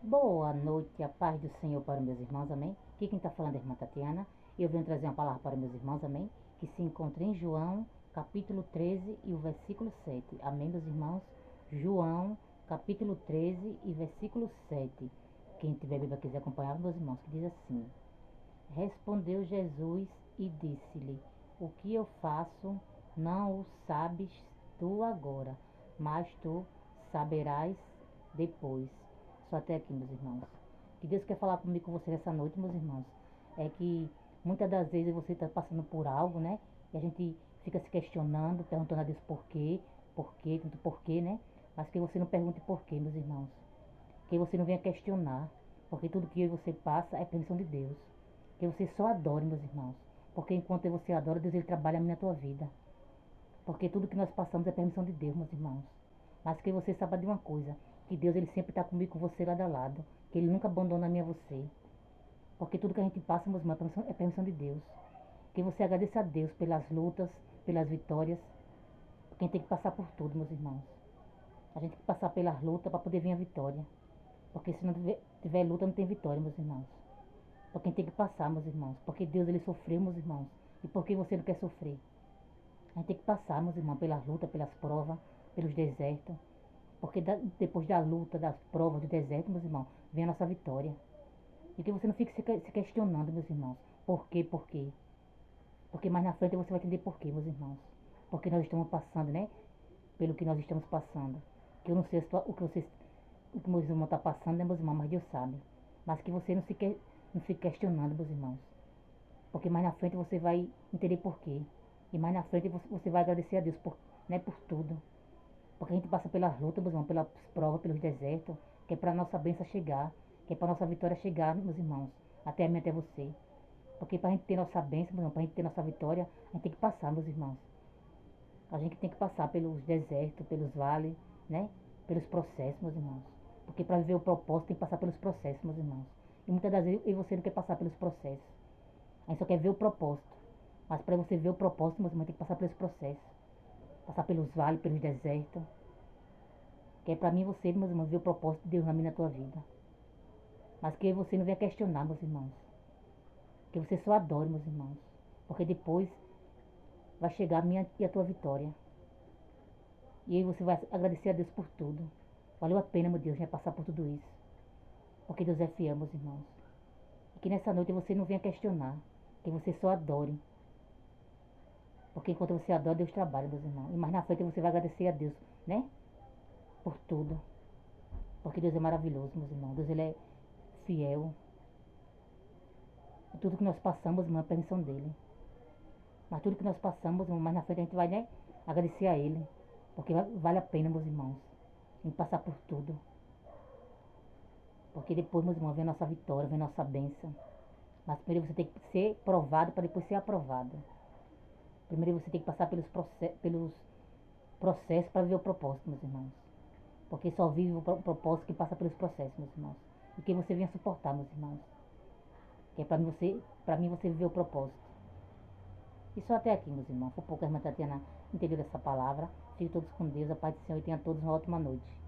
Boa noite, a paz do Senhor para meus irmãos, amém? Aqui quem está falando é a irmã Tatiana. Eu venho trazer uma palavra para meus irmãos, amém? Que se encontra em João, capítulo 13 e o versículo 7. Amém, meus irmãos? João, capítulo 13 e versículo 7. Quem tiver Bíblia quiser acompanhar, meus irmãos, que diz assim: Respondeu Jesus e disse-lhe: O que eu faço não o sabes tu agora, mas tu saberás depois. Só até aqui, meus irmãos. Que Deus quer falar comigo, com vocês essa noite, meus irmãos. É que muitas das vezes você está passando por algo, né? E a gente fica se questionando, perguntando a Deus tanto porquê, né? Mas que você não pergunte porquê, meus irmãos. Que você não venha questionar, porque tudo que eu e você passa é permissão de Deus. Que você só adore, meus irmãos. Porque enquanto você adora, Deus ele trabalha na tua vida. Porque tudo que nós passamos é permissão de Deus, meus irmãos. Mas que você saiba de uma coisa, que Deus ele sempre está comigo, com você lado a lado. Que ele nunca abandona a mim e a você. Porque tudo que a gente passa, meus irmãos, é permissão de Deus. Que você agradeça a Deus pelas lutas, pelas vitórias. Porque a gente tem que passar por tudo, meus irmãos. A gente tem que passar pelas lutas para poder vir a vitória. Porque se não tiver luta, não tem vitória, meus irmãos. Porque a gente tem que passar, meus irmãos. Porque Deus ele sofreu, meus irmãos. E por que você não quer sofrer? A gente tem que passar, meus irmãos, pelas lutas, pelas provas, pelos desertos. Porque depois da luta, das provas, do deserto, meus irmãos, vem a nossa vitória. E que você não fique se questionando, meus irmãos. Por quê, por quê? Porque mais na frente você vai entender por quê, meus irmãos. Porque nós estamos passando, né? Pelo que nós estamos passando. Que eu não sei o que meus irmãos estão passando, né, meus irmãos? Mas Deus sabe. Mas que você não fique questionando, meus irmãos. Porque mais na frente você vai entender por quê. E mais na frente você vai agradecer a Deus né, por tudo. Porque a gente passa pelas lutas, meus irmãos, pelas provas, pelos desertos, que é para a nossa bênção chegar, que é para a nossa vitória chegar, meus irmãos, até mim, até você. Porque para a gente ter nossa bênção, meus irmãos, para a gente ter nossa vitória, a gente tem que passar, meus irmãos. A gente tem que passar pelos desertos, pelos vales, né? Pelos processos, meus irmãos. Porque para viver o propósito tem que passar pelos processos, meus irmãos. E muitas das vezes eu e você não quer passar pelos processos. A gente só quer ver o propósito. Mas para você ver o propósito, meus irmãos, tem que passar pelos processos. Passar pelos vales, pelos desertos. Que é para mim e você, meus irmãos, ver o propósito de Deus na minha tua vida. Mas que você não venha questionar, meus irmãos. Que você só adore, meus irmãos. Porque depois vai chegar a minha e a tua vitória. E aí você vai agradecer a Deus por tudo. Valeu a pena, meu Deus, já passar por tudo isso. Porque Deus é fiel, meus irmãos. E que nessa noite você não venha questionar. Que você só adore. Porque enquanto você adora, Deus trabalha, meus irmãos. E mais na frente você vai agradecer a Deus, né? Por tudo. Porque Deus é maravilhoso, meus irmãos. Deus ele é fiel. E tudo que nós passamos, irmão, é a permissão dele. Mas tudo que nós passamos, irmão, mais na frente a gente vai, né? Agradecer a ele. Porque vale a pena, meus irmãos. A gente passar por tudo. Porque depois, meus irmãos, vem a nossa vitória, vem a nossa bênção. Mas primeiro você tem que ser provado para depois ser aprovado. Primeiro você tem que passar pelos processos para ver o propósito, meus irmãos. Porque só vive o propósito que passa pelos processos, meus irmãos. E que você venha suportar, meus irmãos. Que é para mim você viver o propósito. E só até aqui, meus irmãos. Por pouco a irmã Tatiana entendeu dessa palavra. Fiquem todos com Deus, a paz do Senhor e tenha todos uma ótima noite.